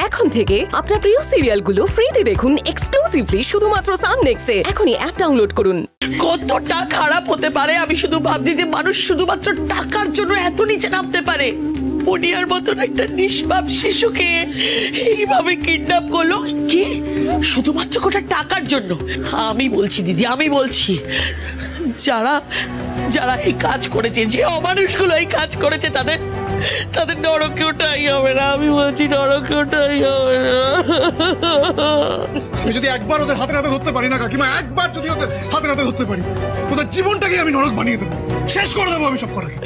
এখন থেকে আপনার প্রিয় সিরিয়ালগুলো ফ্রিতে দেখুন এক্সক্লুসিভলি শুধুমাত্র সান নেক্সটে। এখনই অ্যাপ ডাউনলোড করুন। কতটা খারাপ হতে পারে আমি শুধু ভাবছি যে মানুষ শুধুমাত্র টাকার জন্য এত নিচে নামতে পারে। মনিয়ার মতন একটা নিষ্পাপ শিশুকে এইভাবে কিডন্যাপ করলো কি শুধুমাত্র কোটা টাকার জন্য? আমি বলছি দিদি, আমি বলছি যারা যারা এই কাজ করেছে, যে অমানুষগুলো এই কাজ করেছে, তাদের নরকে ওঠাই হবে না। আমি বলছি নরকে ওঠাই হবে না। আমি যদি একবার ওদের হাতে হাতে ধরতে পারি না কাকিমা, একবার যদি ওদের হাতে হাতে ধরতে পারি, ওদের জীবনটাকে আমি নরক বানিয়ে দেবো, শেষ করে দেবো আমি সব কটাকে।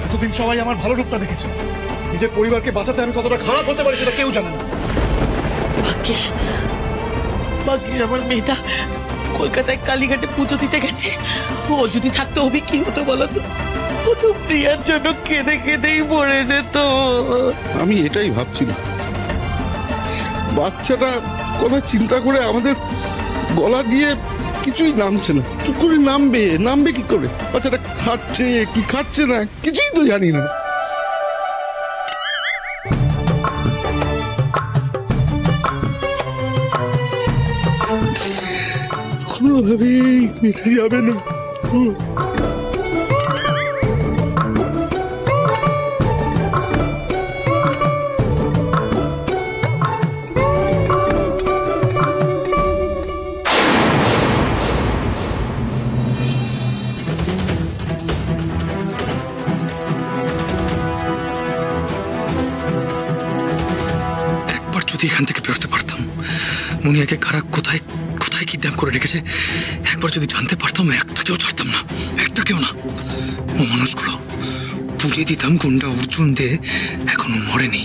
এতদিন সবাই আমার ভালো রূপটা দেখেছে, নিজের পরিবারকে বাঁচাতে আমি কতটা খারাপ হতে পারি সেটা কেউ জানে না। বাকি আমার মেয়েটা কলকাতায় কালীঘাটে পুজো দিতে গেছে। ও যদি থাকতো হবে কি হতো বলতো? ও তো প্রিয়ার জন্য কেঁদে কেঁদেই মরে যেত। আমি এটাই ভাবছিলাম, বাচ্চাটা কথা চিন্তা করে আমাদের গলা দিয়ে কিছুই নামছে না। কি করে নামবে কি করে? বাচ্চাটা খাচ্ছে কি খাচ্ছে না কিছুই তো জানি না। কোনোভাবেই মিটে যাবে না। এখান থেকে বেরোতে পারতাম, মুনিয়াকে কারা কোথায় কোথায় কিডন্যাপ করে রেখেছে একবার যদি জানতে পারতাম, একটাকেও ছাড়তাম না, একটাকেও না। ও মানুষগুলো বুঝিয়ে দিতাম গুন্ডা অর্জুন দে এখনো মরেনি।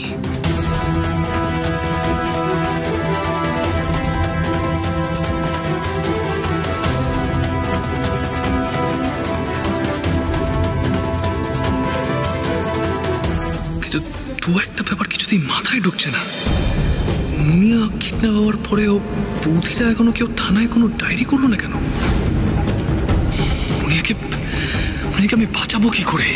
কিন্তু দু একটা ব্যাপার কিছুতেই মাথায় ঢুকছে না। মুনিয়া কিডন্যাপ হওয়ার পরেও বৌদিরা এখনো কেউ থানায় কোনো ডায়েরি করলো না কেন? মুনিয়াকে আমি বাঁচাবো কি করে?